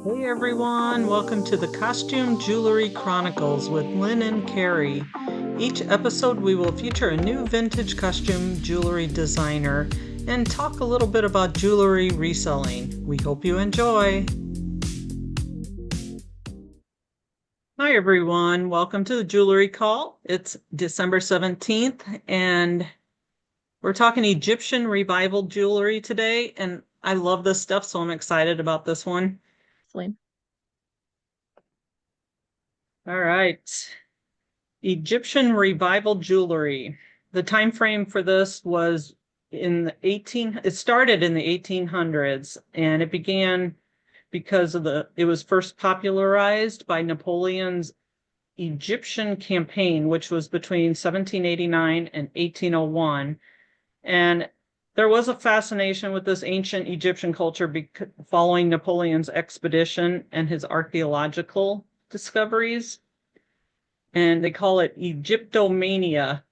Hey everyone, welcome to the Costume Jewelry Chronicles with Lynn and Carrie. Each episode we will feature a new vintage costume jewelry designer and talk a little bit about jewelry reselling. We hope you enjoy. Hi everyone, welcome to the Jewelry Call. It's December 17th and we're talking Egyptian Revival jewelry today, and I love this stuff, so I'm excited about this one. All right. Egyptian Revival jewelry. The time frame for this was it started in the 1800s, and it began because it was first popularized by Napoleon's Egyptian campaign, which was between 1789 and 1801. And there was a fascination with this ancient Egyptian culture following Napoleon's expedition and his archaeological discoveries. And they call it Egyptomania.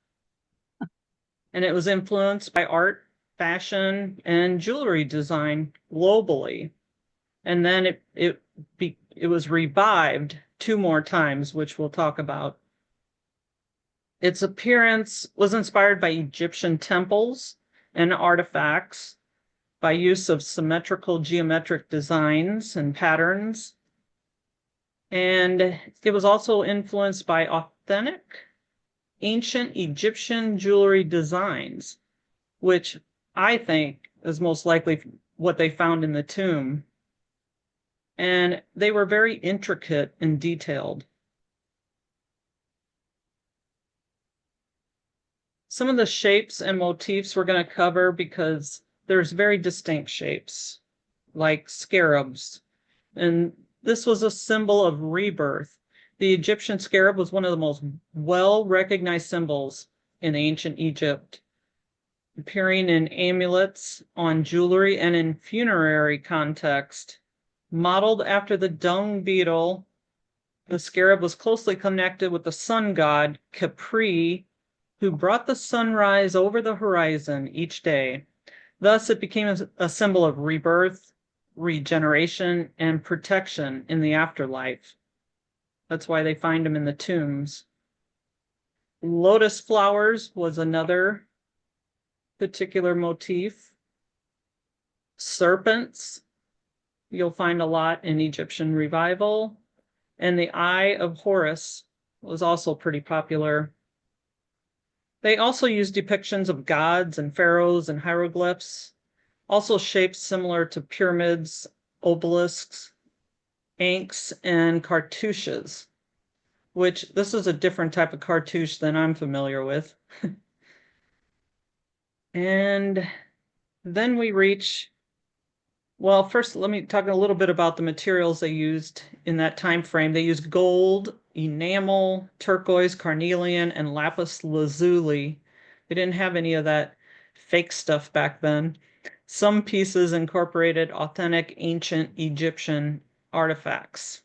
And it was influenced by art, fashion, and jewelry design globally. And then it was revived two more times, which we'll talk about. Its appearance was inspired by Egyptian temples and artifacts, by use of symmetrical geometric designs and patterns. And it was also influenced by authentic ancient Egyptian jewelry designs, which I think is most likely what they found in the tomb. And they were very intricate and detailed. Some of the shapes and motifs we're going to cover because there's very distinct shapes, like scarabs. And this was a symbol of rebirth. The Egyptian scarab was one of the most well-recognized symbols in ancient Egypt, appearing in amulets, on jewelry, and in funerary context. Modeled after the dung beetle, the scarab was closely connected with the sun god, Capri, who brought the sunrise over the horizon each day. Thus, it became a symbol of rebirth, regeneration, and protection in the afterlife. That's why they find them in the tombs. Lotus flowers was another particular motif. Serpents, you'll find a lot in Egyptian Revival. And the Eye of Horus was also pretty popular. They also used depictions of gods and pharaohs and hieroglyphs, also shapes similar to pyramids, obelisks, ankhs, and cartouches, which this is a different type of cartouche than I'm familiar with. And then we reach, well, first let me talk a little bit about the materials they used in that time frame. They used gold, enamel, turquoise, carnelian, and lapis lazuli. They didn't have any of that fake stuff back then. Some pieces incorporated authentic ancient Egyptian artifacts,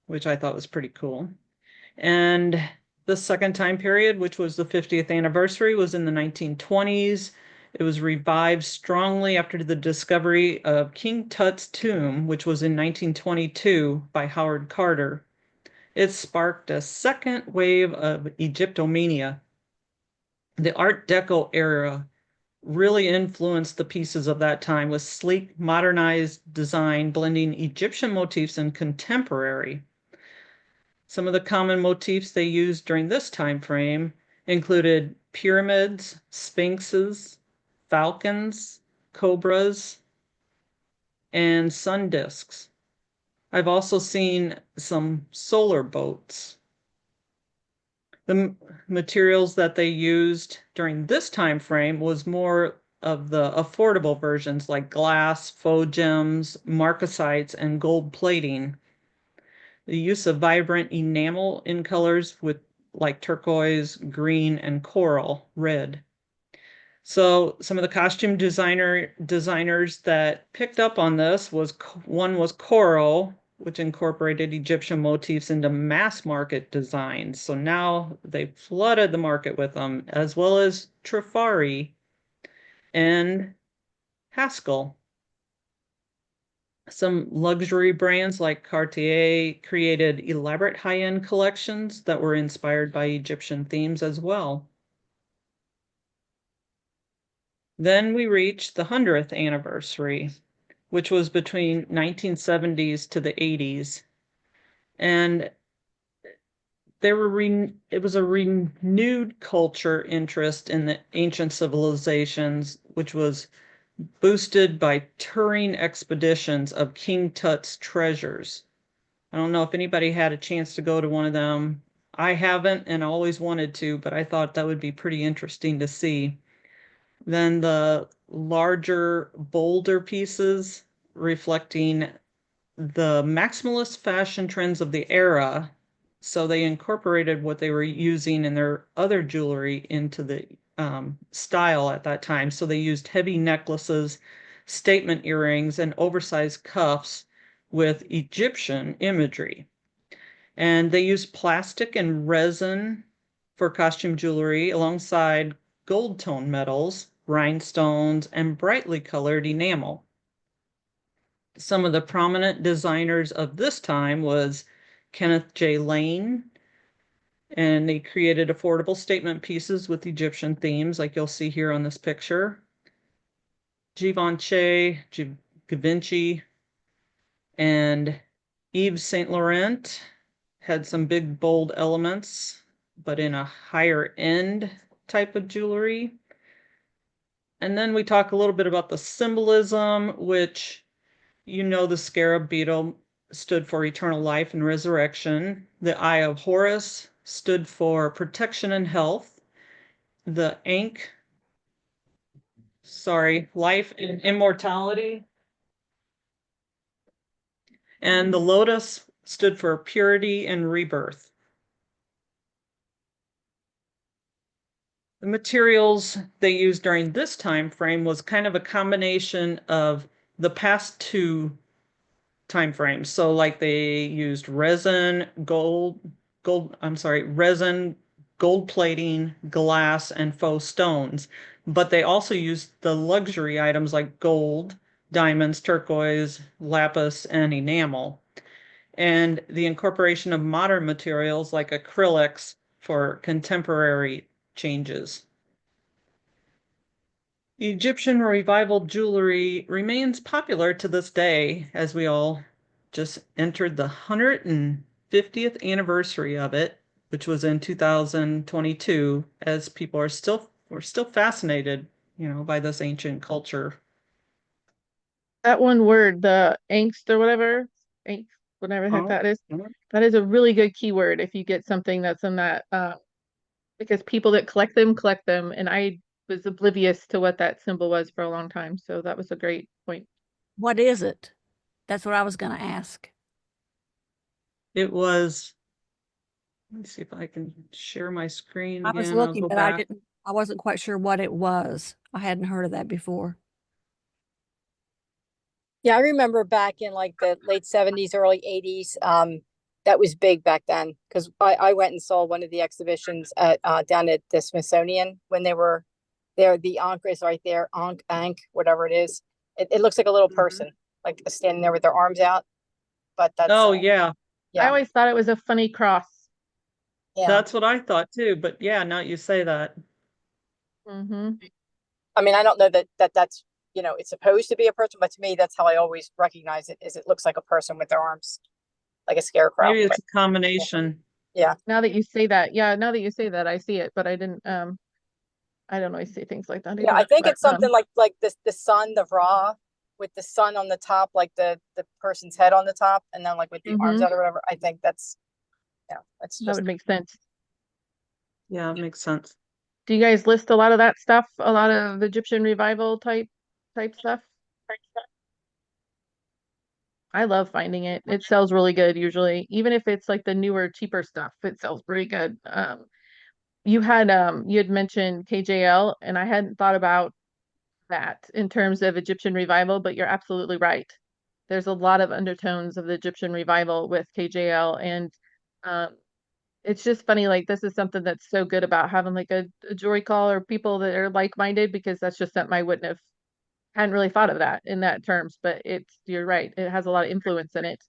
which I thought was pretty cool. And the second time period, which was the 50th anniversary, was in the 1920s. It was revived strongly after the discovery of King Tut's tomb, which was in 1922 by Howard Carter. It sparked a second wave of Egyptomania. The Art Deco era really influenced the pieces of that time with sleek, modernized design, blending Egyptian motifs and contemporary. Some of the common motifs they used during this time frame included pyramids, sphinxes, falcons, cobras, and sun discs. I've also seen some solar boats. The materials that they used during this time frame was more of the affordable versions like glass, faux gems, marcasites, and gold plating. The use of vibrant enamel in colors with like turquoise, green, and coral red. So some of the costume designers that picked up on this one was Coro, which incorporated Egyptian motifs into mass market designs. So now they flooded the market with them, as well as Trifari and Haskell. Some luxury brands like Cartier created elaborate high-end collections that were inspired by Egyptian themes as well. Then we reached the 100th anniversary, which was between 1970s to the 80s. And it was a renewed culture interest in the ancient civilizations, which was boosted by touring expeditions of King Tut's treasures. I don't know if anybody had a chance to go to one of them. I haven't and always wanted to, but I thought that would be pretty interesting to see. Then the larger, bolder pieces reflecting the maximalist fashion trends of the era. So they incorporated what they were using in their other jewelry into the style at that time. So they used heavy necklaces, statement earrings, and oversized cuffs with Egyptian imagery. And they used plastic and resin for costume jewelry alongside gold tone metals, rhinestones, and brightly colored enamel. Some of the prominent designers of this time was Kenneth J. Lane, and they created affordable statement pieces with Egyptian themes, like you'll see here on this picture. Givenchy, Givenchy, and Yves Saint Laurent had some big, bold elements, but in a higher end type of jewelry. And then we talk a little bit about the symbolism, which the scarab beetle stood for eternal life and resurrection. The Eye of Horus stood for protection and health. The Ankh, life and immortality. And the lotus stood for purity and rebirth. The materials they used during this time frame was kind of a combination of the past two time frames. So like they used resin, gold plating, glass, and faux stones. But they also used the luxury items like gold, diamonds, turquoise, lapis, and enamel. And the incorporation of modern materials like acrylics for contemporary changes. Egyptian revival jewelry remains popular to this day, as we all just entered the 150th anniversary of it, which was in 2022, as people we're still fascinated, by this ancient culture. That one word, the angst or whatever, angst, whatever the heck Oh, that is a really good keyword if you get something that's in that, because people that collect them, and I was oblivious to what that symbol was for a long time. So that was a great point. What is it? That's what I was going to ask. it was, let me see if I can share my screen I was again. I'll looking, go but back. I wasn't quite sure what it was. I hadn't heard of that before. Yeah, I remember back in like the late 70s, early 80s. That was big back then because I went and saw one of the exhibitions at down at the Smithsonian when they were there. The Ankh is right there, Ankh, whatever it is. It looks like a little person, like standing there with their arms out. But that's Oh, yeah. I yeah, always thought it was a funny cross. yeah. That's what I thought too. But yeah, now you say that. Mm-hmm. I mean, I don't know that's it's supposed to be a person, but to me, that's how I always recognize it. Is it looks like a person with their arms, like a scarecrow. Maybe it's a combination. Yeah. Now that you say that, yeah, now that you say that, I see it, but I don't always see things like that Yeah, either. I think But it's something like this, the sun, the Ra, with the sun on the top, like the person's head on the top, and then like with the arms out or whatever. I think that's that's that just would make sense. Yeah, it makes sense. Do you guys list a lot of that stuff? A lot of Egyptian revival type stuff? I love finding it. It sells really good usually. Even if it's like the newer, cheaper stuff, it sells pretty good. You had mentioned KJL, and I hadn't thought about that in terms of Egyptian revival, but you're absolutely right. There's a lot of undertones of the Egyptian revival with KJL, and um, it's just funny. Like this is something that's so good about having like a jewelry call or people that are like-minded, because that's just something I wouldn't have hadn't really thought of that in that terms, but you're right. It has a lot of influence in it.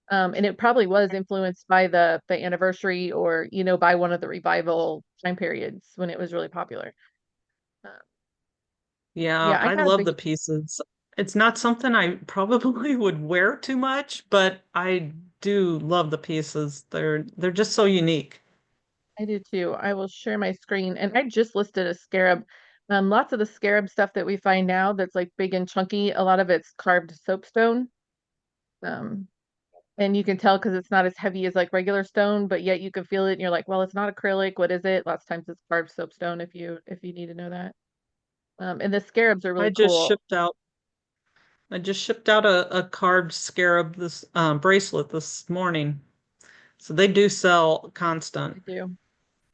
And it probably was influenced by the anniversary or, by one of the revival time periods when it was really popular. Uh, Yeah, yeah, I I got a love big, the pieces. It's not something I probably would wear too much, but I do love the pieces. They're just so unique. I do too. I will share my screen and I just listed a scarab. Lots of the scarab stuff that we find now that's like big and chunky, a lot of it's carved soapstone. Um, and you can tell because it's not as heavy as like regular stone, but yet you can feel it and you're like, well, it's not acrylic. What is it? Lots of times it's carved soapstone if you need to know that. And the scarabs are I really just cool. shipped out I just shipped out a carved scarab this bracelet this morning. So they do sell They constant. do.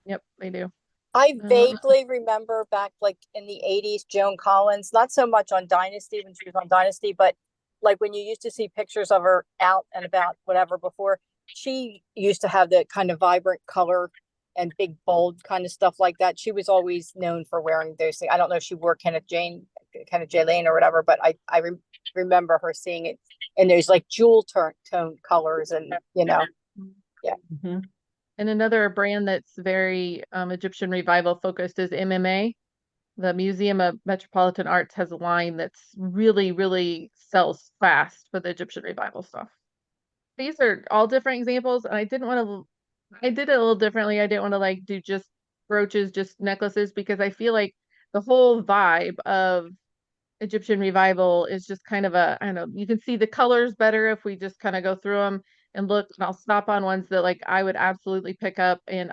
Yep, they do. I Uh, vaguely remember back like in the 80s, Joan Collins, not so much on Dynasty when she was on Dynasty, but like when you used to see pictures of her out and about, whatever before, she used to have the kind of vibrant color and big bold kind of stuff like that. She was always known for wearing those things. I don't know if she wore Kenneth J. Lane or whatever, but I remember her seeing it in those like jewel tone colors and, yeah. Mhm. and another brand that's very Egyptian revival focused is MMA. The Museum of Metropolitan Arts has a line that's really, really sells fast for the Egyptian revival stuff. These are all different examples, and I did it a little differently. I didn't want to like do just brooches, just necklaces, because I feel like the whole vibe of Egyptian revival is just kind of I don't know, you can see the colors better if we just kind of go through them and look, and I'll stop on ones that like I would absolutely pick up. And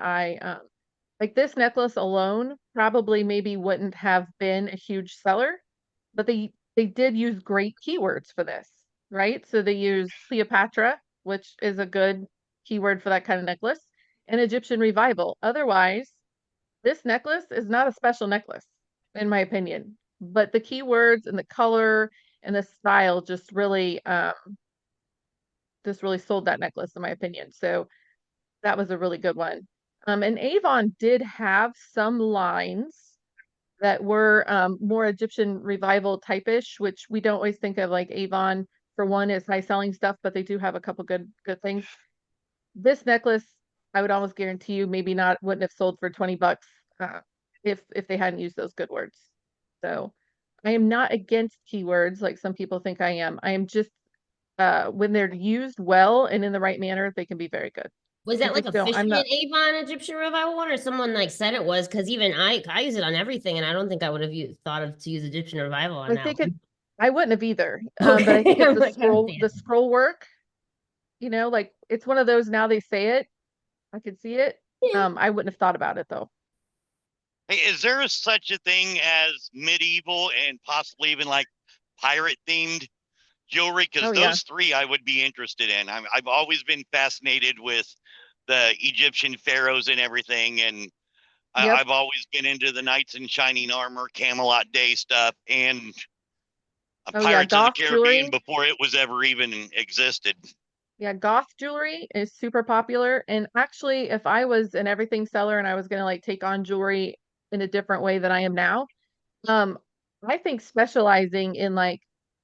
like this necklace alone probably maybe wouldn't have been a huge seller, but they did use great keywords for this, right? So they used Cleopatra, which is a good keyword for that kind of necklace, and Egyptian revival. Otherwise, this necklace is not a special necklace, in my opinion. But the keywords and the color and the style just really sold that necklace, in my opinion. So that was a really good one. And Avon did have some lines that were more Egyptian revival type-ish, which we don't always think of like Avon for one is high selling stuff, but they do have a couple good things. This necklace, I would almost guarantee you maybe not wouldn't have sold for 20 bucks if they hadn't used those good words. So I am not against keywords like some people think I am. I am just when they're used well and in the right manner, they can be very good. Was I that like just don't, I'm officially not, an Avon Egyptian revival one, or someone like said it was? Because even I use it on everything, and I don't think I would have thought of to use Egyptian revival on I that think it, one. I wouldn't have either. But I think Okay, it's I'm like, God damn. the scroll work, like it's one of those now they say it, I could see it. Yeah. I wouldn't have thought about it though. Hey, is there such a thing as medieval and possibly even like pirate themed jewelry? Because Oh yeah. those three I would be interested in. I've always been fascinated with the Egyptian pharaohs and everything, and Yep. I've always been into the knights in shining armor, Camelot Day stuff, and Oh yeah. Pirates of the Goth Caribbean jewelry. before it was ever even existed. Yeah, goth jewelry is super popular. And actually, if I was an everything seller and I was gonna like take on jewelry in a different way than I am now, um, I think specializing in like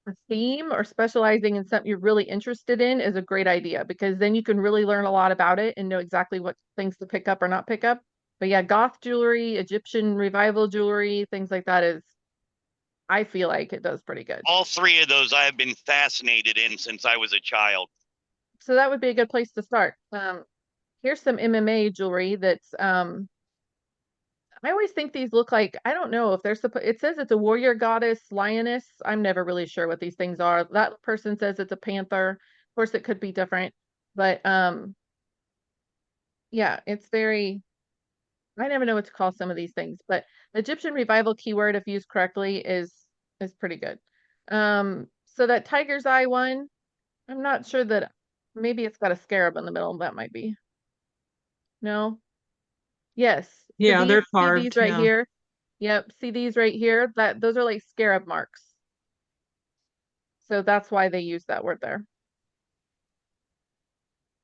a theme or specializing in something you're really interested in is a great idea because then you can really learn a lot about it and know exactly what things to pick up or not pick up. But yeah, goth jewelry, Egyptian revival jewelry, things like that I feel like it does pretty good. All three of those I have been fascinated in since I was a child. So that would be a good place to start. Here's some MMA jewelry that's I always think these look like I don't know if they're supposed it says it's a warrior goddess lioness. I'm never really sure what these things are. That person says it's a panther. Of course it could be different, but yeah, it's very I never know what to call some of these things, but the Egyptian revival keyword if used correctly is pretty good. So that tiger's eye one, I'm not sure that maybe it's got a scarab in the middle. That might be. No. Yes. So Yeah, they're see these carved. right Yeah. here. Yep. See these right here? Those are like scarab marks. So that's why they use that word there.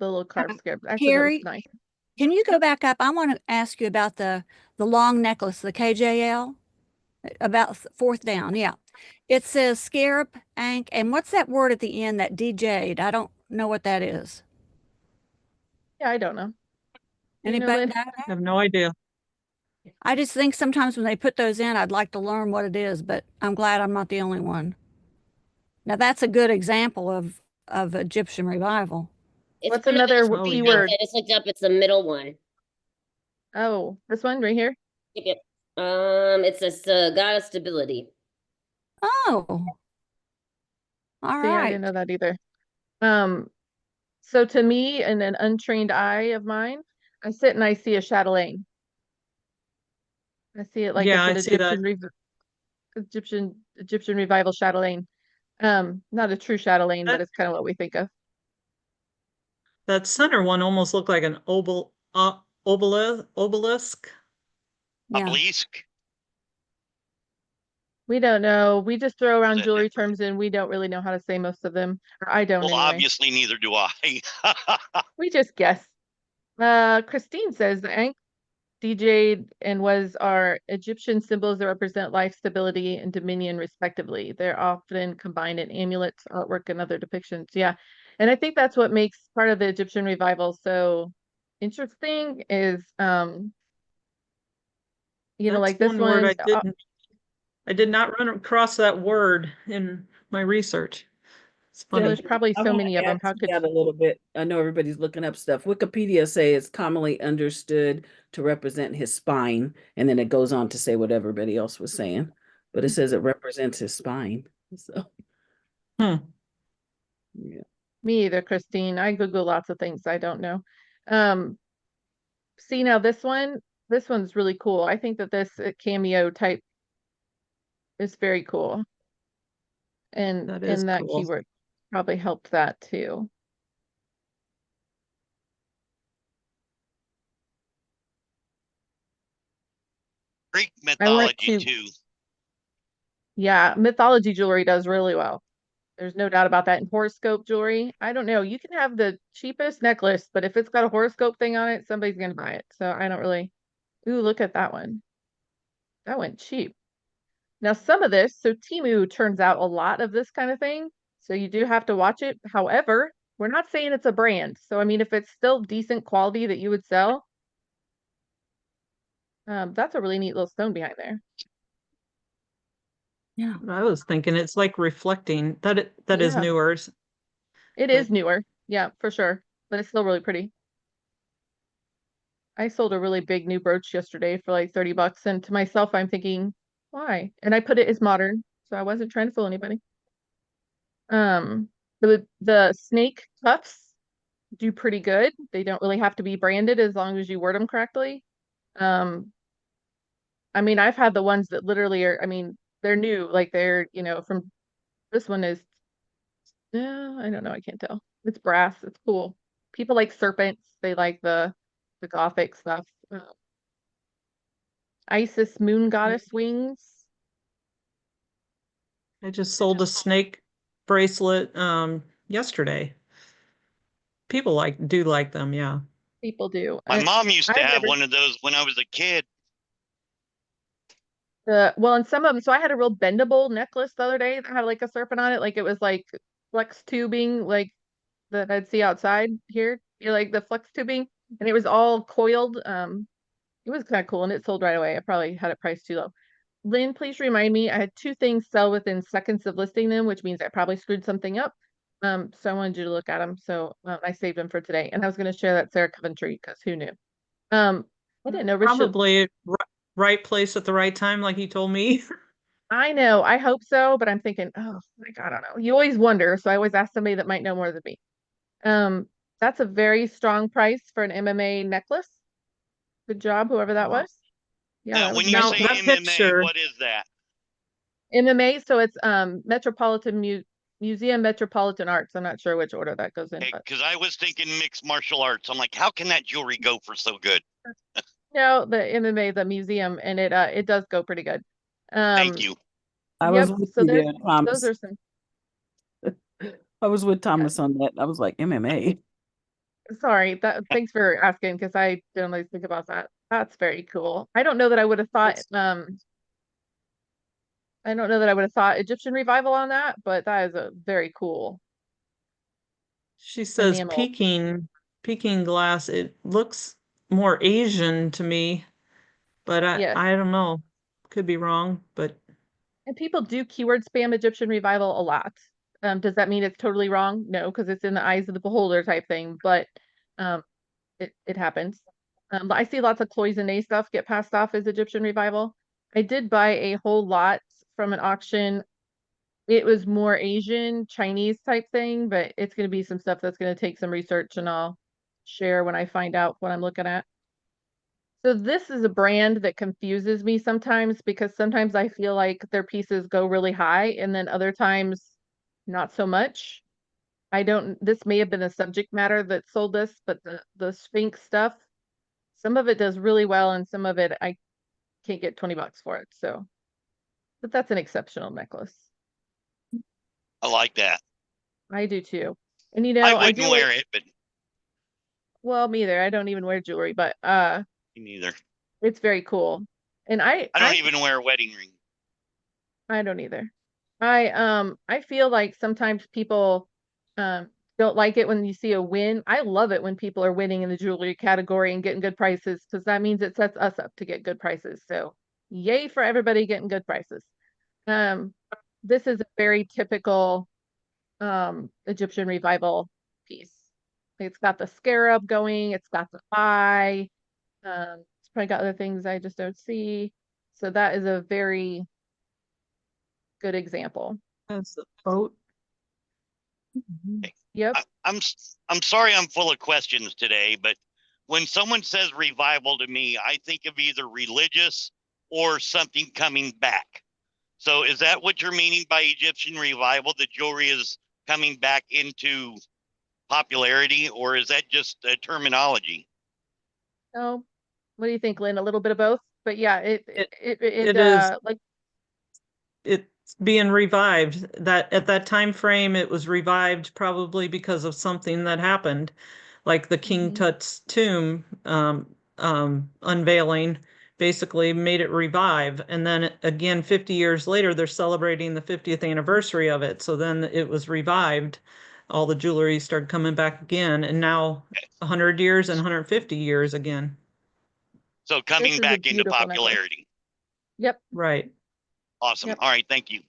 The little carved scarab. Actually, that looks Carrie, nice. can you go back up? I want to ask you about the long necklace, the KJL. About fourth down, yeah. It says scarab, ankh, and what's that word at the end, that DJ'd? I don't know what that is. Yeah, I don't know. Do you know, Anybody Lynn? know I that? have no idea. I just think sometimes when they put those in, I'd like to learn what it is, but I'm glad I'm not the only one. Now that's a good example of Egyptian revival. It's What's one of another those Oh, ones keyword? I just looked up. It's the middle one. Oh, this one right here? Yep, yep. It's a goddess stability. Oh, all See, I right. didn't know that either. So to me, in an untrained eye of mine, I sit and I see a chatelaine. I see it like Yeah, it's I an see that. Egyptian revival chatelaine. Not a true chatelaine, but That it's kind of what we think of. that center one almost looked like an obelisk. Yeah. Obelisk. We don't know. We just throw Is around that jewelry different? terms and we don't really know how to say most of them. Or I don't Well, anyway. obviously neither do I. We just guess. Christine says the ankh DJ and was are Egyptian symbols that represent life, stability, and dominion, respectively. They're often combined in amulets, artwork, and other depictions. Yeah. And I think that's what makes part of the Egyptian revival so interesting is That's like this one word one, I did not run across that word in my research. It's well, funny. there's probably I so want many to of them. add How to could that a little bit. I know everybody's looking up stuff. Wikipedia say it's commonly understood to represent his spine, and then it goes on to say what everybody else was saying, but it says it represents his spine. So Hmm. yeah, me either, Christine? I Google lots of things I don't know. See now this one's really cool. I think that this cameo type is very cool. And That is that cool. keyword probably helped that too. Greek I went mythology to, too. yeah, mythology jewelry does really well. There's no doubt about that. And horoscope jewelry, I don't know. You can have the cheapest necklace, but if it's got a horoscope thing on it, somebody's gonna buy it. So I don't really. Ooh, look at that one. That went cheap. Now some of this, so Temu turns out a lot of this kind of thing. So you do have to watch it. However, we're not saying it's a brand. So I mean, if it's still decent quality that you would sell, that's a really neat little stone behind there. Yeah. I was thinking it's like reflecting. That is Yeah. newer. It But is newer. Yeah, for sure. But it's still really pretty. I sold a really big new brooch yesterday for like 30 bucks. And to myself, I'm thinking, why? And I put it as modern. So I wasn't trying to fool anybody. The snake cuffs do pretty good. They don't really have to be branded as long as you word them correctly. Um, I mean, I've had the ones that literally are, I mean, they're new, like they're, from this one is, I don't know, I can't tell. It's brass, it's cool. People like serpents, they like the gothic stuff. Isis moon goddess wings. I just sold a snake bracelet yesterday. People do like them, yeah. People do. My mom used to I've have never one of those when I was a kid. well, and some of them. So I had a real bendable necklace the other day that had like a serpent on it, like it was like flex tubing, like that I'd see outside here. Like the flex tubing, and it was all coiled. It was kind of cool, and it sold right away. I probably had it priced too low. Lynn, please remind me. I had two things sell within seconds of listing them, which means I probably screwed something up. So I wanted you to look at them. So I saved them for today, and I was going to share that Sarah Coventry because who knew? I didn't know Richard. Probably right place at the right time, like he told me. I know. I hope so, but I'm thinking, oh, like I don't know. You always wonder, so I always ask somebody that might know more than me. That's a very strong price for an MMA necklace. Good job, whoever that Wow. was. Yeah, Now, that was when you Now, say that MMA, picture, what is that? MMA, so it's Museum Metropolitan Arts. I'm not sure which order that goes in, but Because I was thinking mixed martial arts. I'm like, how can that jewelry go for so good? no, the MMA, the museum, and it does go pretty good. Thank you. I Yep. was with So you there's there, those Thomas. are some. I was with Thomas on that. I was like MMA. Sorry, thanks for asking because I didn't really think about that. That's very cool. I don't know that I would have thought I don't know that I would have thought Egyptian Revival on that, but that is a very cool She says enamel. Peking glass. It looks more Asian to me, but Yes. I don't know. Could be wrong, but And people do keyword spam Egyptian Revival a lot. Does that mean it's totally wrong? No, because it's in the eyes of the beholder type thing, but um, it happens. But I see lots of cloisonne stuff get passed off as Egyptian Revival. I did buy a whole lot from an auction. It was more Asian, Chinese type thing, but it's going to be some stuff that's going to take some research and I'll share when I find out what I'm looking at. So this is a brand that confuses me sometimes because sometimes I feel like their pieces go really high and then other times not so much. I don't, this may have been a subject matter that sold this, but the Sphinx stuff, some of it does really well and some of it I can't get 20 bucks for it. So, but that's an exceptional necklace. I like that. I do too. And you I know, I wouldn't do wear it, but well, me either. I don't even wear jewelry, but me neither. it's very cool. And I don't even wear a wedding ring. I don't either. I feel like sometimes people um don't like it when you see a win. I love it when people are winning in the jewelry category and getting good prices because that means it sets us up to get good prices. So yay for everybody getting good prices. Um this is a very typical Egyptian Revival piece. It's got the scarab going, it's got the eye, it's probably got other things I just don't see. So that is a very good example. that's the boat. Yep. I'm sorry I'm full of questions today, but when someone says revival to me, I think of either religious or something coming back. So is that what you're meaning by Egyptian revival? The jewelry is coming back into popularity, or is that just a terminology? Oh, what do you think, Lynn? A little bit of both, but yeah, It is like it's being revived. That at that time frame it was revived probably because of something that happened, like the King Mhm. Tut's tomb unveiling basically made it revive. And then again, 50 years later, they're celebrating the 50th anniversary of it. So then it was revived. All the jewelry started coming back again, and now 100 years and 150 years again. So this coming is a back into beautiful necklace. popularity. Yep, Right. Awesome. yep. All right, thank you.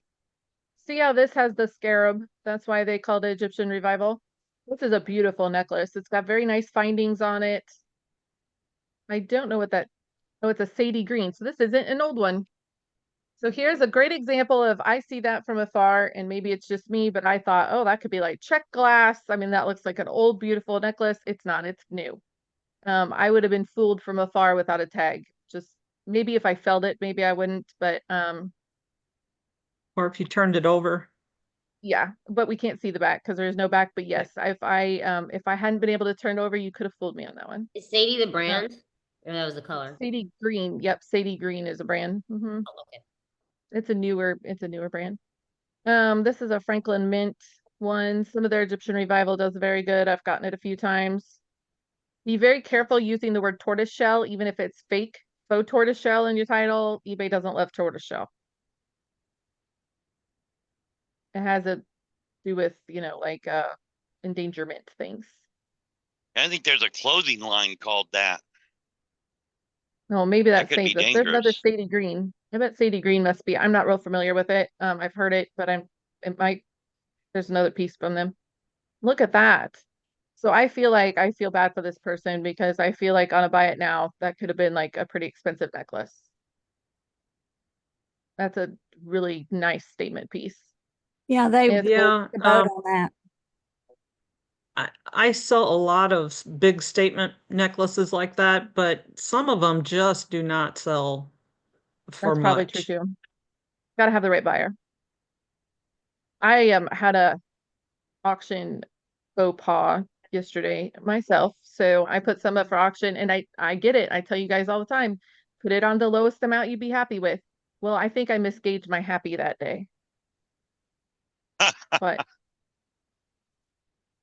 See how this has the scarab? That's why they called it Egyptian Revival. This is a beautiful necklace. It's got very nice findings on it. I don't know what that, oh, it's a sadie green. So this isn't an old one. So here's a great example of I see that from afar and maybe it's just me, but I thought, oh, that could be like check glass. I mean, that looks like an old, beautiful necklace. It's not, it's new. I would have been fooled from afar without a tag. Just maybe if I felt it, maybe I wouldn't, but Or if you turned it over. yeah, but we can't see the back because there's no back. But yes, if I hadn't been able to turn it over, you could have fooled me on that one. Is Sadie the brand? Or that was the color? Sadie Green. Yep, Sadie Green is a brand. Oh, okay. It's a newer brand. This is a Franklin Mint one. Some of their Egyptian Revival does very good. I've gotten it a few times. Be very careful using the word tortoise shell, even if it's fake faux tortoise shell in your title. eBay doesn't love tortoise shell. It has to do with, like endangerment things. I think there's a clothing line called that. Oh, maybe That that's could be Saint. There's another dangerous. Sadie Green. I bet Sadie Green must be. I'm not real familiar with it. I've heard it, but it might, there's another piece from them. Look at that. So I feel like I feel bad for this person because I feel like on a buy it now, that could have been like a pretty expensive necklace. That's a really nice statement piece. Yeah, they And it's Yeah, the boat on that. I sell a lot of big statement necklaces like that, but some of them just do not sell for that's probably true much. too. Gotta have the right buyer. I had a auction faux pas yesterday myself. So I put some up for auction and I get it. I tell you guys all the time, put it on the lowest amount you'd be happy with. Well, I think I misgauged my happy that day. But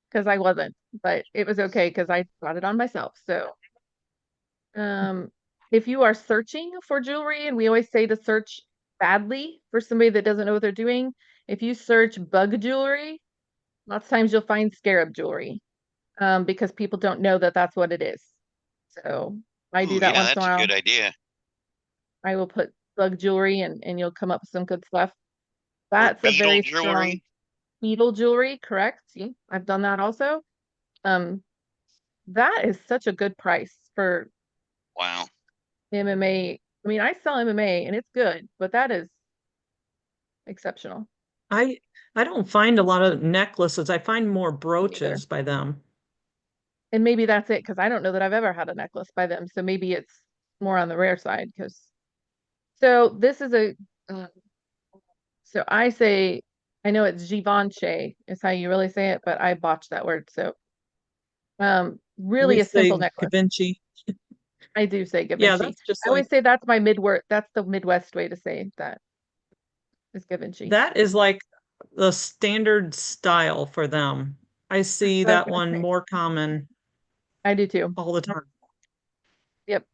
because I wasn't, but it was okay because I got it on myself. So if you are searching for jewelry, and we always say to search badly for somebody that doesn't know what they're doing. If you search bug jewelry, lots of times you'll find scarab jewelry, because people don't know that that's what it is. So I do Ooh, that yeah, once in a that's a while. good idea. I will put bug jewelry and you'll come up with some good stuff. Or That's a beetle very strong jewelry. beetle jewelry, correct? See, I've done that also. That is such a good price for Wow. MMA. I mean, I sell MMA and it's good, but that is exceptional. I don't find a lot of necklaces. I find more brooches by them. And maybe that's it, because I don't know that I've ever had a necklace by them. So maybe it's more on the rare side. Because so this is a so I say, I know it's Givenchy is how you really say it, but I botched that word. So really We a simple say necklace. Da Vinci. I do say Yeah, Givenchy. that's just I always like say that's my midword. That's the Midwest way to say that is Givenchy. that is like the standard style for them. I see I was that gonna one say. more common I do too. all the time. Yep.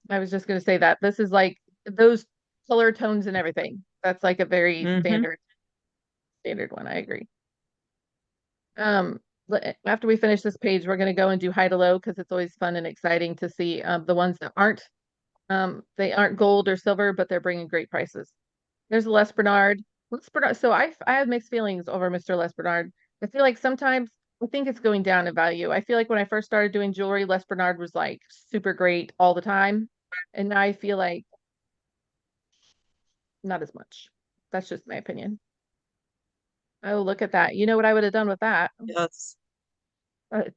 I was just gonna say that. This is like those color tones and everything. That's like a very Mhm. standard one. I agree. After we finish this page, we're gonna go and do high to low because it's always fun and exciting to see the ones that aren't they aren't gold or silver, but they're bringing great prices. There's a Les Bernard. Les Bernard. So I have mixed feelings over Mr. Les Bernard. I feel like sometimes I think it's going down in value. I feel like when I first started doing jewelry, Les Bernard was like super great all the time, and now I feel like not as much. That's just my opinion. Oh, look at that. You know what I would have done with that? Yes.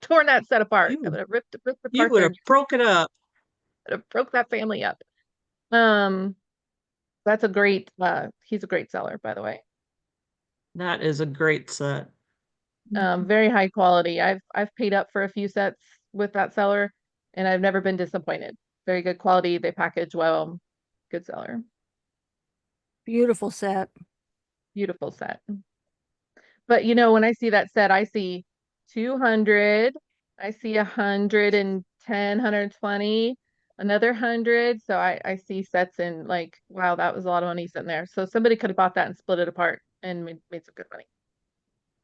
Torn that set apart. I You would have ripped you apart would have broke it up. broke that family up. Um, that's a great he's a great seller, by the way. That is a great set. Very high quality. I've paid up for a few sets with that seller and I've never been disappointed. Very good quality. They package well. Good seller. Beautiful set. Beautiful set. But you know, when I see that set, I see 200, I see 110, 120, another 100. So I see sets in like, wow, that was a lot of money sitting there. So somebody could have bought that and split it apart and made some good money.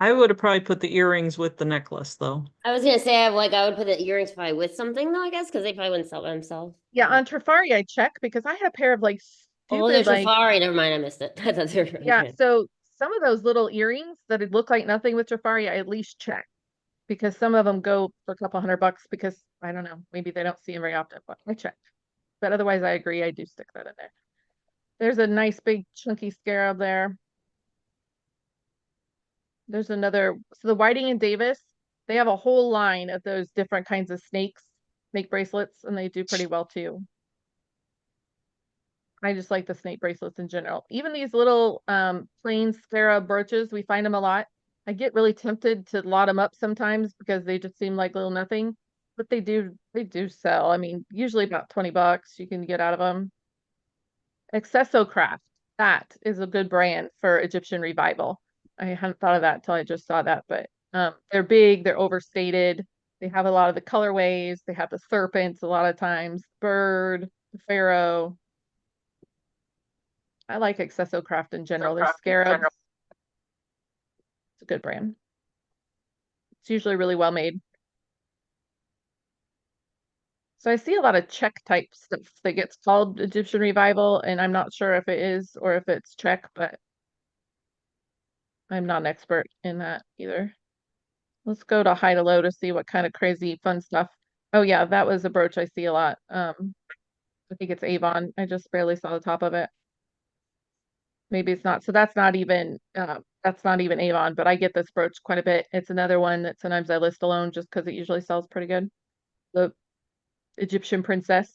I would have probably put the earrings with the necklace though. I was gonna say I would put the earrings probably with something though, I guess, because they probably wouldn't sell by themselves. Yeah, on Trifari I checked because I had a pair of like Oh, well, they're stupid like Safari. Never mind, I missed it. I thought they were yeah, good. so some of those little earrings that look like nothing with Trifari, I at least check because some of them go for a couple $100 because I don't know, maybe they don't see them very often, but I checked. But otherwise, I agree. I do stick that in there. There's a nice big chunky scarab there. There's another. So the Whiting and Davis, they have a whole line of those different kinds of snake bracelets, and they do pretty well too. I just like the snake bracelets in general. Even these little plain scarab brooches, we find them a lot. I get really tempted to lot them up sometimes because they just seem like little nothing, but they do sell. I mean, usually about $20 you can get out of them. Accessocraft, that is a good brand for Egyptian Revival. I hadn't thought of that until I just saw that, but they're big, they're overstated. They have a lot of the colorways. They have the serpents a lot of times, bird, the pharaoh. I like Accessocraft in general. Their scarabs. It's a good brand. It's usually really well made. So I see a lot of Czech type stuff that gets called Egyptian Revival, and I'm not sure if it is or if it's Czech, but I'm not an expert in that either. Let's go to high to low to see what kind of crazy fun stuff. Oh yeah, that was a brooch I see a lot. I think it's Avon. I just barely saw the top of it. Maybe it's not. So that's not even Avon, but I get this brooch quite a bit. It's another one that sometimes I list alone just because it usually sells pretty good. The Egyptian princess.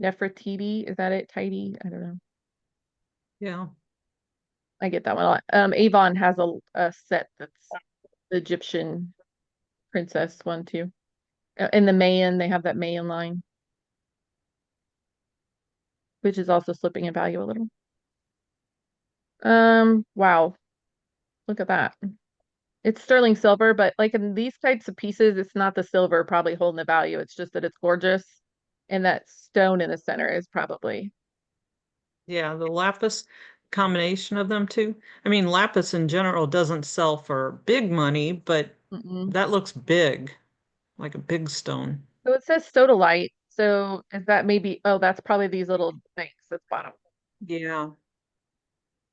Nefertiti, is that it? Tidy? I don't know. Yeah. I get that one a lot. Avon has a set that's the Egyptian princess one too. In the Mayan, they have that Mayan line, which is also slipping in value a little. Wow. Look at that. It's sterling silver, but like in these types of pieces, it's not the silver probably holding the value. It's just that it's gorgeous. And that stone in the center is probably Yeah, the lapis combination of them two. I mean, lapis in general doesn't sell for big money, but Mm-mm. that looks big, like a big stone. So it says sodalite. So is that maybe, oh, that's probably these little things at the bottom. Yeah.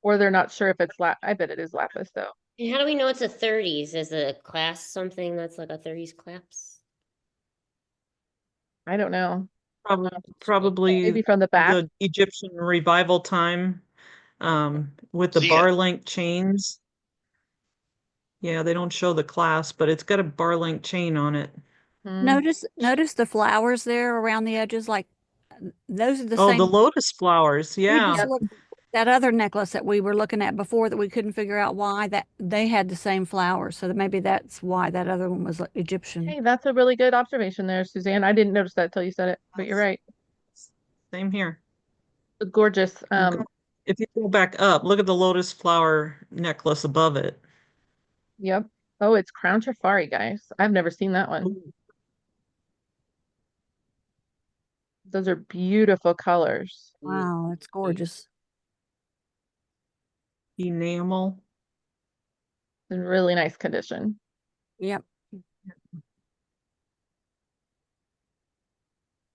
Or they're not sure if it's I bet it is lapis though. And how do we know it's a 30s? Is a class something that's like a 30s class? I don't know. Probably Maybe from the back. the Egyptian revival time, with the See bar ya. link chains. Yeah, they don't show the class, but it's got a bar link chain on it. Hmm. Notice the flowers there around the edges, like those are the Oh, same. the lotus flowers. We Yeah. just looked at that other necklace that we were looking at before that we couldn't figure out why that they had the same flowers. So that maybe that's why that other one was Egyptian. Hey, that's a really good observation there, Suzanne. I didn't notice that till you said it, but you're right. Same here. Gorgeous. If you go back up, look at the lotus flower necklace above it. Yep. Oh, it's Crown Trifari, guys. I've never seen that one. Ooh. Those are beautiful colors. Wow, it's gorgeous. Enamel. In really nice condition. Yep.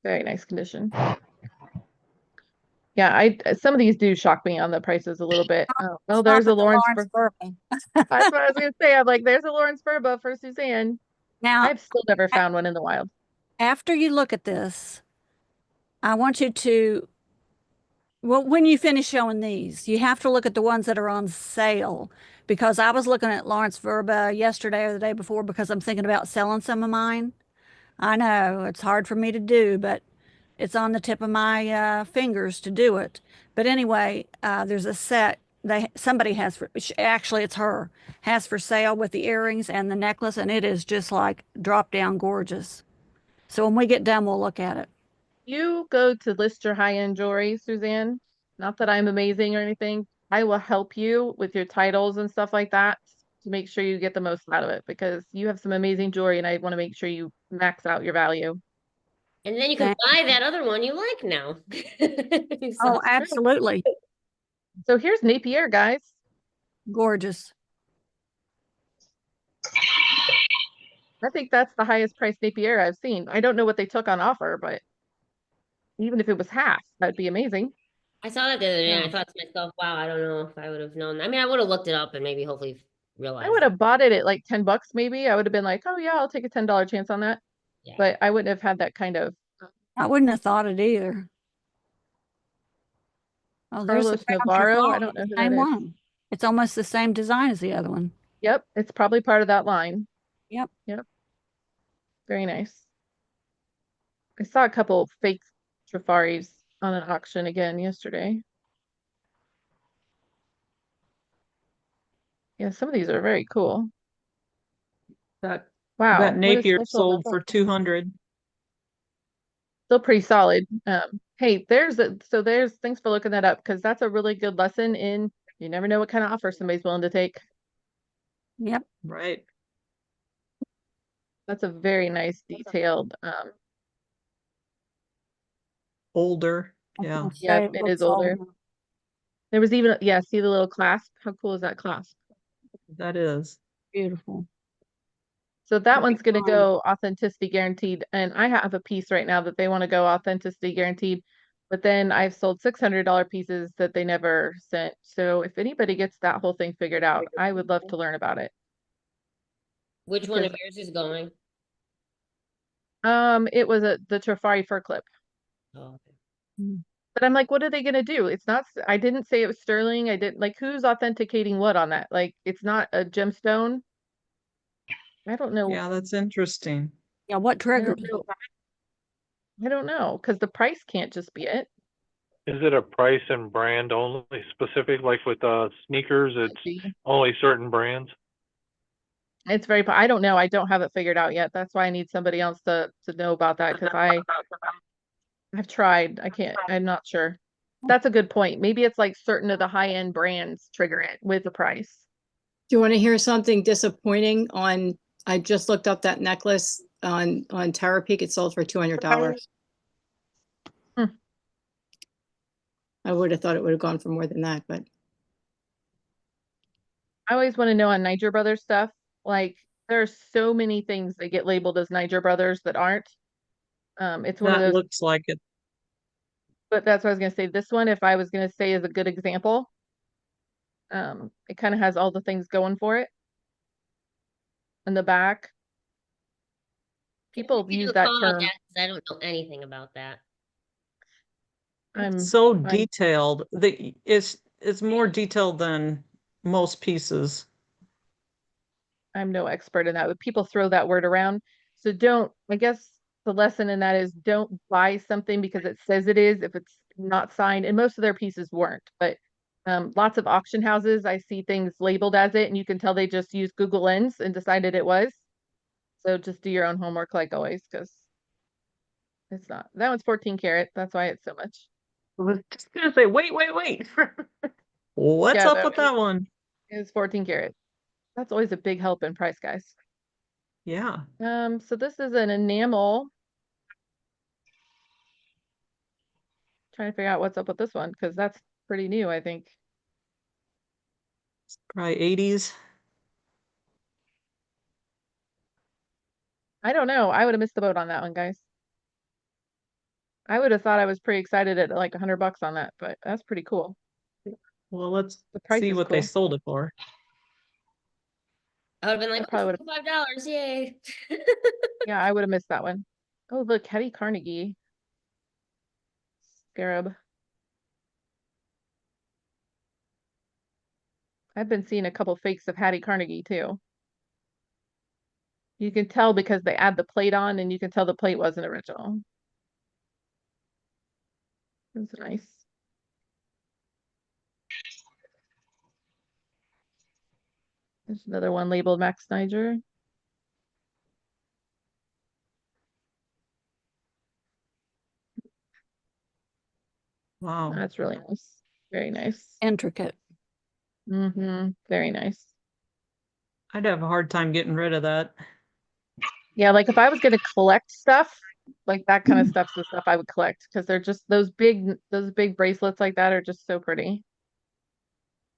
Very nice condition. Yeah, some of these do shock me on the prices a little bit. Oh, there's a Lawrence Burbank. That's what I was gonna say. I'm like, there's a Lawrence Burba for Suzanne. Now, I've still never found one in the wild. after you look at this, I want you to, well, when you finish showing these, you have to look at the ones that are on sale because I was looking at Lawrence Verba yesterday or the day before because I'm thinking about selling some of mine. I know it's hard for me to do, but it's on the tip of my fingers to do it. But anyway, there's a set somebody has for, actually it's her, has for sale with the earrings and the necklace, and it is just like drop down gorgeous. So when we get done, we'll look at it. You go to list your high-end jewelry, Suzanne. Not that I'm amazing or anything. I will help you with your titles and stuff like that to make sure you get the most out of it because you have some amazing jewelry and I want to make sure you max out your value. And then you can buy that other one you like now. Oh, absolutely. So here's Napier, guys. Gorgeous. I think that's the highest price Napier I've seen. I don't know what they took on offer, but even if it was half, that'd be amazing. I saw that the other day and I Yeah. thought to myself, wow, I don't know if I would have known. I mean, I would have looked it up and maybe hopefully realized. I would have bought it at like $10 maybe. I would have been like, oh yeah, I'll take a $10 chance on that. Yeah. But I wouldn't have had that kind of I wouldn't have thought it either. Oh, there's the Carlos Crown Navarro. I Trifari, don't know who same that is. one. It's almost the same design as the other one. Yep, it's probably part of that line. Yep. Very nice. I saw a couple fake Trafaris on an auction again yesterday. Yeah, some of these are very cool. That Wow. that what a Napier special sold metal. for 200. Still pretty solid. Hey, there's thanks for looking that up because that's a really good lesson in you never know what kind of offer somebody's willing to take. Yep. Right. That's a very nice detailed Older. I was Yeah. gonna Yeah, say it looks is older. There was even see the little clasp. How cool is that clasp? That is. beautiful. So that Very one's going to fine. go authenticity guaranteed. And I have a piece right now that they want to go authenticity guaranteed. But then I've sold $600 pieces that they never sent. So if anybody gets that whole thing figured out, I would love to learn about it. Which one of Because- yours is going? It was the Trifari fur clip. Oh, But I'm like, what are they going to do? It's not, I didn't say it was sterling. I didn't like, who's authenticating what on that? Like, it's not a gemstone. I don't know. Oh. Yeah, that's interesting. Yeah, what I triggered? don't know. I don't know, because the price can't just be it. Is it a price and brand only specific, like with sneakers, it's only certain brands? It's very, I don't know. I don't have it figured out yet. That's why I need somebody else to know about that because I've tried. I can't, I'm not sure. That's a good point. Maybe it's like certain of the high-end brands trigger it with the price. Do you want to hear something disappointing on, I just looked up that necklace on Terra Peak. It sold for $200. Hmm. I would have thought it would have gone for more than that, but I always want to know on Niger Brothers stuff, like there are so many things that get labeled as Niger Brothers that aren't. It's one of That those, looks like it. but that's what I was gonna say. This one, if I was gonna say is a good example, it kind of has all the things going for it. In the back. People If you use could that comment term. that, 'cause I don't know anything about that. So I'm detailed. It's more detailed than most pieces. I'm no expert in that, but people throw that word around. So don't, I guess the lesson in that is don't buy something because it says it is if it's not signed. And most of their pieces weren't, but lots of auction houses, I see things labeled as it, and you can tell they just used Google Lens and decided it was. So just do your own homework like always, because it's not. That one's 14 karat. That's why it's so much. I was just gonna say, wait. What's Yeah, up with that one? It's 14 karat. That's always a big help in price, guys. Yeah. So this is an enamel. Trying to figure out what's up with this one because that's pretty new, I think. Probably 80s. I don't know. I would have missed the boat on that one, guys. I would have thought I was pretty excited at like $100 on that, but that's pretty cool. Well, let's The price see is what they cool. sold it for. I would have been like, Probably oh, $5, yay. Yeah, I would have missed that one. Oh, look, Hetty Carnegie. Scarab. I've been seeing a couple fakes of Hattie Carnegie too. You can tell because they add the plate on and you can tell the plate wasn't original. It's nice. There's another one labeled Max Niger. Wow. That's really nice. Very nice. Intricate. Very nice. I'd have a hard time getting rid of that. Yeah, like if I was gonna collect stuff, like that kind of stuff's the stuff I would collect because they're just those big bracelets like that are just so pretty.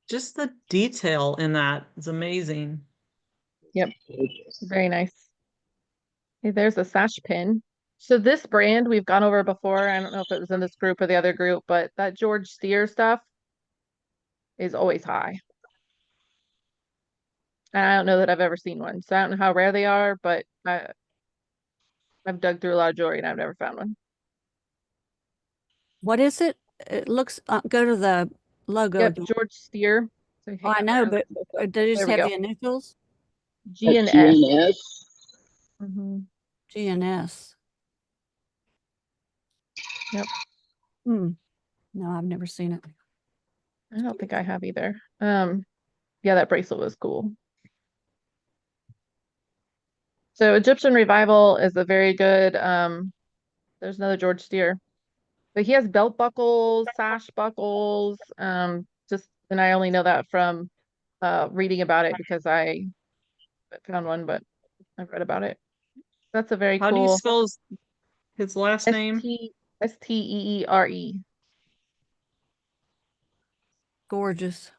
Just the detail in that is amazing. Yep. Very nice. Hey, there's a sash pin. So this brand we've gone over before. I don't know if it was in this group or the other group, but that George Steer stuff is always high. And I don't know that I've ever seen one. So I don't know how rare they are, but I've dug through a lot of jewelry and I've never found one. What is it? It looks, go to the logo. Yep, again. George Steer. So Oh, I hang know, on, but they just There we have go. the initials? G and S. GNS. GNS. Yep. No, I've never seen it. I don't think I have either. Yeah, that bracelet was cool. So Egyptian Revival is a very good, there's another George Steer. But he has belt buckles, sash buckles, and I only know that from reading about it because I found one, but I've read about it. That's a very How do you cool spell his last name? Steere. Gorgeous.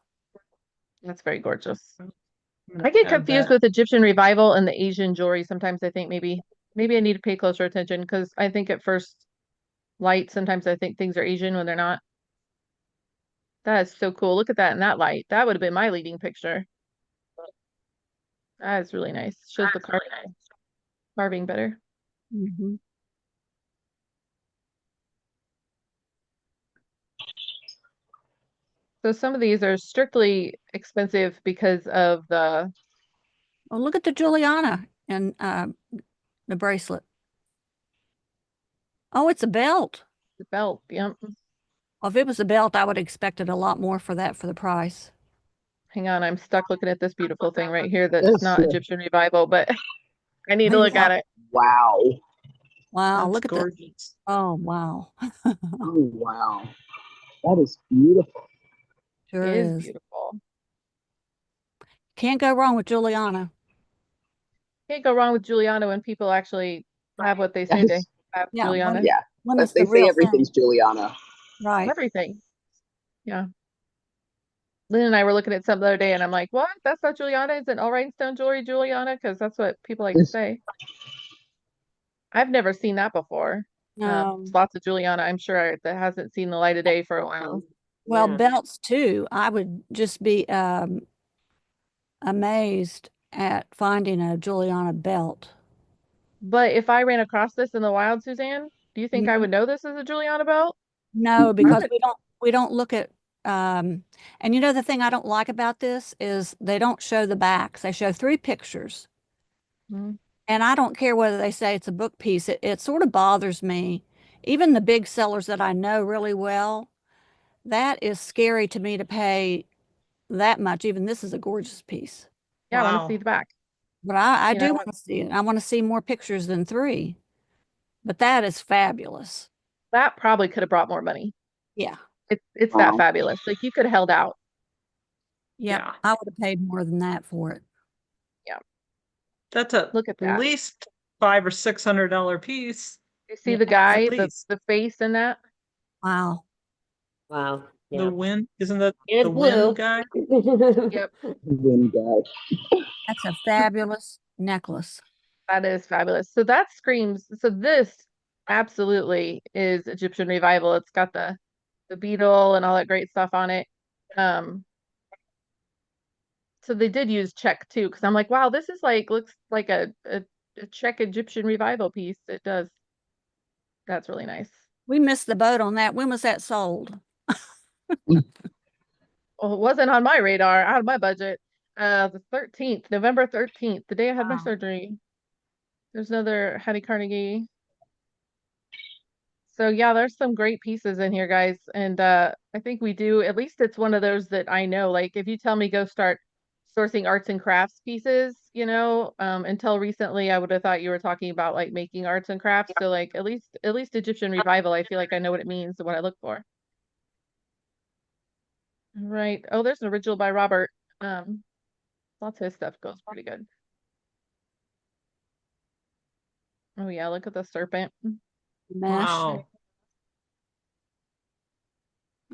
That's very gorgeous. I'm gonna I get add confused that. with Egyptian Revival and the Asian jewelry. Sometimes I think maybe I need to pay closer attention because I think at first light, sometimes I think things are Asian when they're not. That is so cool. Look at that in that light. That would have been my leading picture. That is really nice. Shows the carving better. Mhm. So some of these are strictly expensive because of the Oh, look at the Juliana and the bracelet. Oh, it's a belt. belt. Yep. Well, if it was a belt, I would have expected a lot more for that for the price. Hang on, I'm stuck looking at this beautiful thing right here that's Yes, not sir. Egyptian Revival, but I need to look at it. Wow. Wow, That's look at gorgeous. oh, wow. Oh, wow. That is beautiful. Sure It is is. beautiful. Can't go wrong with Juliana. Can't go wrong with Giuliano when people actually have what they say they Yes. have. Yeah, Giuliana. Yeah. When it's They the say real everything's thing. Juliana. Right. Everything. Yeah. Lynn and I were looking at something the other day and I'm like, what? That's not Juliana? Is it all rhinestone jewelry, Juliana? Because that's what people like to say. I've never seen that before. No. Lots of Juliana, I'm sure, that hasn't seen the light of day for a while. Well, Yeah. belts too. I would just be amazed at finding a Juliana belt. But if I ran across this in the wild, Suzanne, do you think I would know this as a Juliana belt? No, because would- we don't look at and you know the thing I don't like about this is they don't show the backs. They show 3 pictures. Mhm. And I don't care whether they say it's a book piece. It sort of bothers me. Even the big sellers that I know really well, that is scary to me to pay that much. Even this is a gorgeous piece. Yeah, I want to see Wow. the back. But I You know, do want to see it. I want to see more pictures than 3. But that is fabulous. that probably could have brought more money. Yeah. It's that Wow. fabulous. Like you could have held out. Yep. Yeah. I would have paid more than that for it. That's at Look at that. least $500 or $600 piece. You see Yeah, the guy, at the least. face in that? Wow. Wow. The Yeah. wind, isn't that And it's the wind blue. guy? Yep. Wind guy. That's a fabulous necklace. That is fabulous. So that screams, so this absolutely is Egyptian Revival. It's got the beetle and all that great stuff on it. So they did use Czech too, because I'm like, wow, this is like looks like a Czech Egyptian Revival piece. It does. That's really nice. We missed the boat on that. When was that sold? Well, it wasn't on my radar, out of my budget. The 13th, November 13th, the day I had my Wow. surgery. There's another Hattie Carnegie. So yeah, there's some great pieces in here, guys. And I think we do, at least it's one of those that I know. Like if you tell me go start sourcing arts and crafts pieces, you know, until recently I would have thought you were talking about like making arts and crafts. So like at least Egyptian Revival, I feel like I know what it means and what I look for. Right. Oh, there's an original by Robert. Lots of his stuff goes pretty good. Oh yeah, look at the serpent. Mesh. Wow.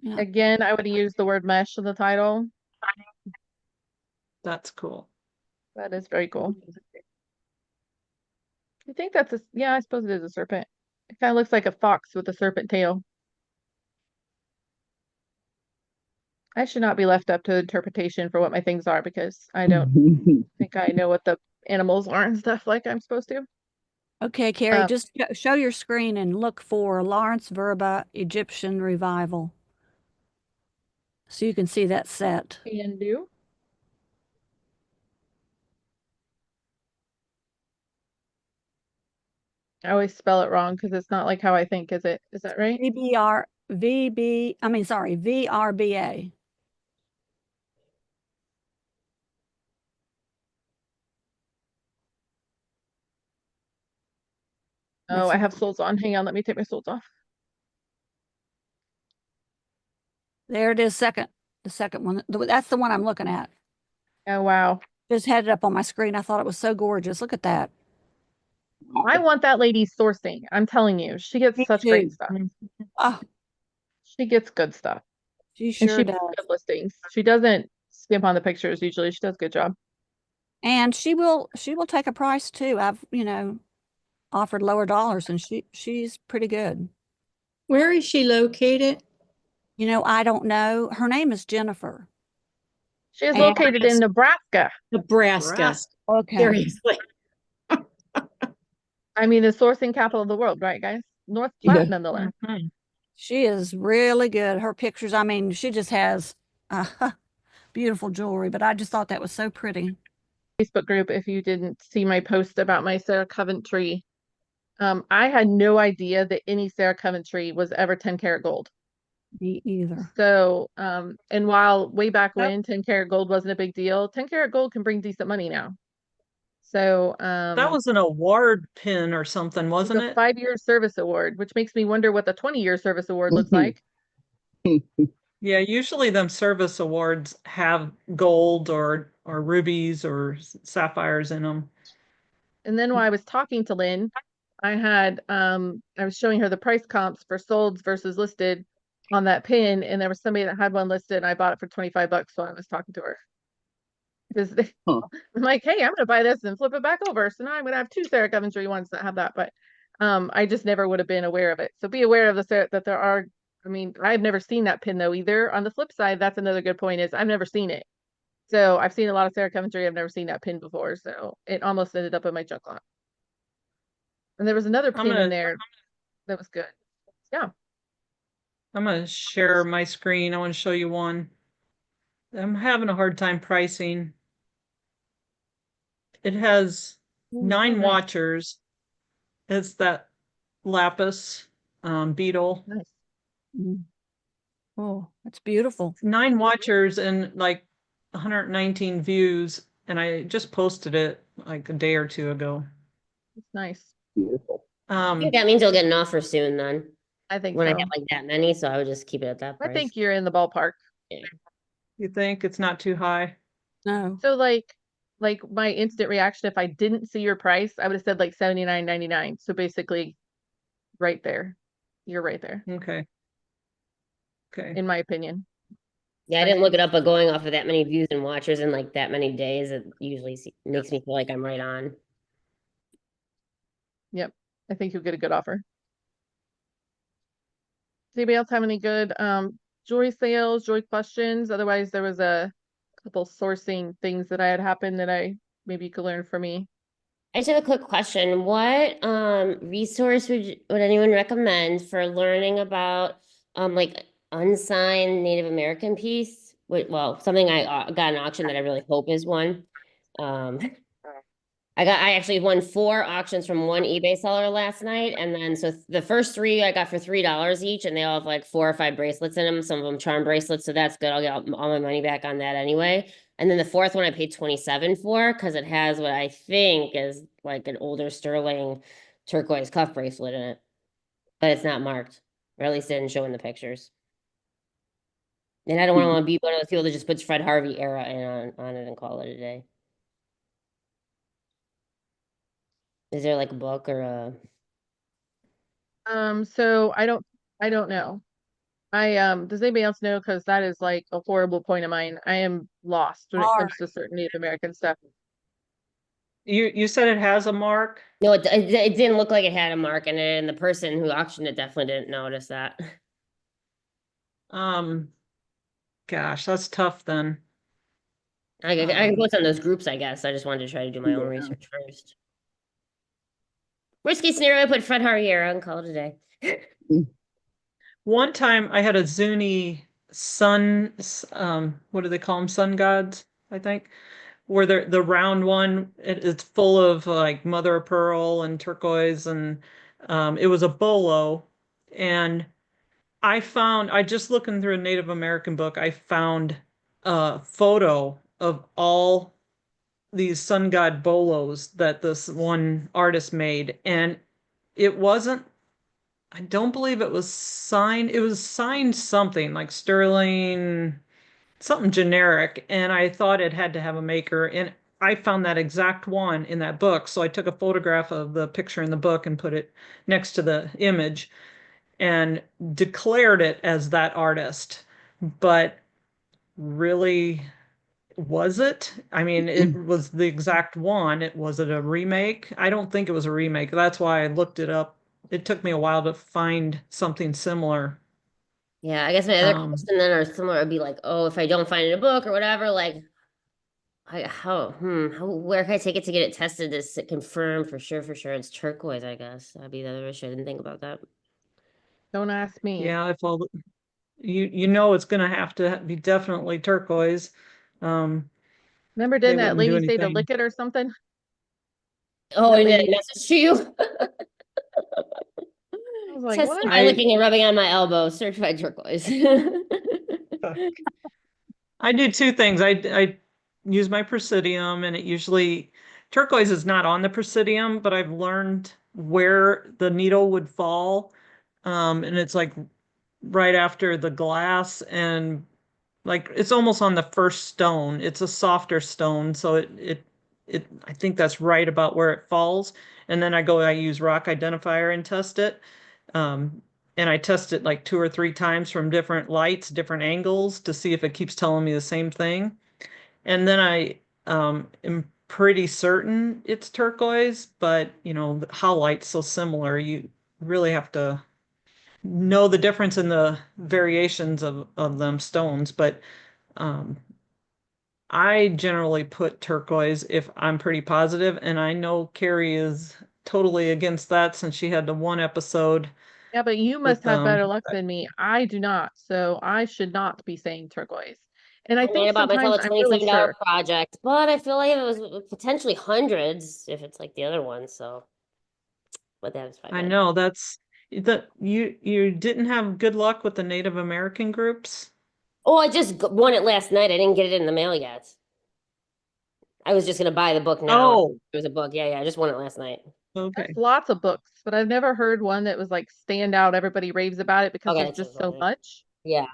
Yeah. Again, I would use the word mesh in the title. That's cool. That is very cool. I think that's a, yeah, I suppose it is a serpent. It kind of looks like a fox with a serpent tail. I should not be left up to interpretation for what my things are because I don't think I know what the animals are and stuff like I'm supposed to. Okay, Carrie, just show your screen and look for Lawrence Verba Egyptian Revival. So you can see that set. Can do. I always spell it wrong because it's not like how I think, is it? Is that right? VRBA. Oh, I have soles on. Hang on, let me take my soles off. There it is, the second one. That's the one I'm looking at. Oh, wow. Just had it up on my screen. I thought it was so gorgeous. Look at that. I want that lady sourcing. I'm telling you, she gets Me such great too. stuff. Oh, She gets good stuff. she And sure she does. makes good listings. She doesn't skimp on the pictures usually. She does a good job. And she will take a price too. I've, offered lower dollars and she's pretty good. Where is she located? I don't know. Her name is Jennifer. She is And- located in Nebraska. Nebraska. Okay. Seriously. I mean, the sourcing capital of the world, right, guys? North Platte, nonetheless. Mhm. She is really good. Her pictures, I mean, she just has beautiful jewelry, but I just thought that was so pretty. Facebook group, if you didn't see my post about my Sarah Coventry, I had no idea that any Sarah Coventry was ever 10 karat gold. Me either. So, and while way back when 10 karat gold wasn't a big deal, 10 karat gold can bring decent money now. So, That was an award pin or something, wasn't a it? 5-year service award, which makes me wonder what the 20-year service award looks like. Yeah, usually them service awards have gold or rubies or sapphires in them. And then while I was talking to Lynn, I was showing her the price comps for solds versus listed. on that pin, and there was somebody that had one listed, and I bought it for $25 while I was talking to her. Because Huh. I'm like, hey, I'm gonna buy this and flip it back over. So now I'm gonna have two Sarah Coventry ones that have that, but I just never would have been aware of it. So be aware of that there are, I mean, I've never seen that pin though either. On the flip side, that's another good point is I've never seen it. So I've seen a lot of Sarah Coventry. I've never seen that pin before. So it almost ended up in my junk lot. And there was another I'm pin in gonna there that was good. Yeah. I'm gonna share my screen. I want to show you one. I'm having a hard time pricing. It has Ooh, 9 nice. watchers. It's that lapis beetle. Nice. Mm. Oh, that's beautiful. 9 watchers and like 119 views, and I just posted it like a day or two ago. It's nice. Beautiful. I think that means you'll get an offer soon then. I think When I so. get like that many, so I would just keep it at that I price. think you're in the ballpark. You think it's not too high? No. So like my instant reaction, if I didn't see your price, I would have said like $79.99. So basically right there. You're right there, Okay. Okay. in my opinion. Yeah, I didn't look it up, but going off of that many views and watchers in like that many days, it usually makes me feel like I'm right on. Yep. I think you'll get a good offer. Does anybody else have any good jewelry sales, jewelry questions? Otherwise, there was a couple sourcing things that I had happened that maybe you could learn from me. I just have a quick question. What resource would anyone recommend for learning about like unsigned Native American piece? Well, something I got an auction that I really hope is one. I actually won 4 auctions from one eBay seller last night, and then so the first 3 I got for $3 each, and they all have like 4 or 5 bracelets in them. Some of them charm bracelets, so that's good. I'll get all my money back on that anyway. And then the 4th one I paid $27 for because it has what I think is like an older sterling turquoise cuff bracelet in it, but it's not marked, or at least it didn't show in the pictures. And I don't want to be one of those people that just puts Fred Harvey era in on it and call it a day. Is there like a book or a? So I don't know. Does anybody else know? Because that is like a horrible point of mine. I am lost when it comes to certain Native American stuff. You said it has a mark? No, it didn't look like it had a mark in it, and the person who auctioned it definitely didn't notice that. Gosh, that's tough then. I can post on those groups, I guess. I just wanted to try to do my own research first. Worst case scenario, I put Fred Harriera and call it a day. One time I had a Zuni sun, what do they call them? Sun gods, I think. Where the round one, it's full of like mother of pearl and turquoise, and it was a bolo. And I just looking through a Native American book, I found a photo of all these sun god bolos that this one artist made, and it wasn't, I don't believe it was signed. It was signed something like sterling, something generic, and I thought it had to have a maker, and I found that exact one in that book. So I took a photograph of the picture in the book and put it next to the image and declared it as that artist. But really, was it? I mean, it was the exact one. Was it a remake? I don't think it was a remake. That's why I looked it up. It took me a while to find something similar. Yeah, I guess my other question then or similar would be like, oh, if I don't find it in a book or whatever, like where can I take it to get it tested to confirm for sure it's turquoise, I guess. That'd be the other issue. I didn't think about that. Don't ask me. Yeah, if all you know it's gonna have to be definitely turquoise. Remember, they didn't that wouldn't do lady say to anything. lick it or something? Oh, That and then lady- message to you. I was like, Tested what? by licking and rubbing on my elbow, certified turquoise. I do 2 things. I use my Presidium, and it usually turquoise is not on the Presidium, but I've learned where the needle would fall. And it's like right after the glass, and like it's almost on the first stone. It's a softer stone, so it I think that's right about where it falls. And then I use rock identifier and test it. And and I test it like 2 or 3 times from different lights, different angles to see if it keeps telling me the same thing. And then I am pretty certain it's turquoise, but you know, how light's so similar, you really have to know the difference in the variations of them stones. But I generally put turquoise if I'm pretty positive, and I know Carrie is totally against that since she had the one episode. Yeah, but you with, must have better luck than me. I do not, so I should not be saying turquoise. And I I mean, think I bought myself sometimes a I'm really $27 sure. project, but I feel like it was potentially hundreds if it's like the other one, so. But that was fine. I know that's that you didn't have good luck with the Native American groups. Oh, I just won it last night. I didn't get it in the mail yet. I was just gonna buy the book now. Oh, It was a book. Yeah, I just won it last night. okay. There's lots of books, but I've never heard one that was like stand out. Everybody raves about it because Okay, there's that just sounds so right. much. Yeah.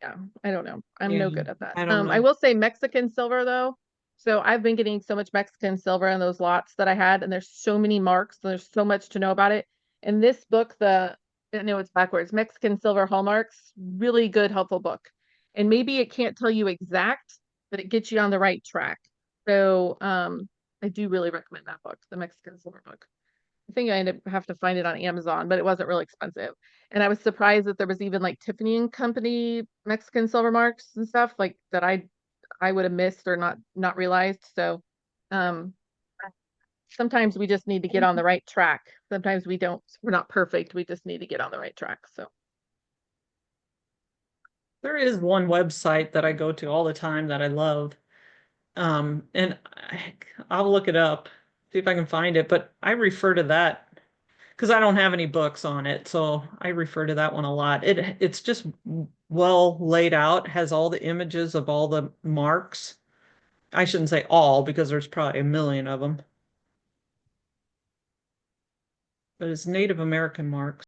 Yeah, I don't know. I'm Yeah, no good at that. I don't I know. will say Mexican silver though. So I've been getting so much Mexican silver in those lots that I had, and there's so many marks. There's so much to know about it. In this book, I know it's backwards, Mexican silver hallmarks, really good, helpful book. And maybe it can't tell you exact, but it gets you on the right track. So I do really recommend that book, the Mexican silver book. I think I have to find it on Amazon, but it wasn't really expensive. And I was surprised that there was even like Tiffany and Company Mexican silver marks and stuff like that I would have missed or not realized. So sometimes we just need to get on the right track. Sometimes we don't, we're not perfect. We just need to get on the right track. So There is one website that I go to all the time that I love. And I'll look it up, see if I can find it, but I refer to that because I don't have any books on it, so I refer to that one a lot. It's just well laid out, has all the images of all the marks. I shouldn't say all because there's probably a million of them. But it's Native American marks.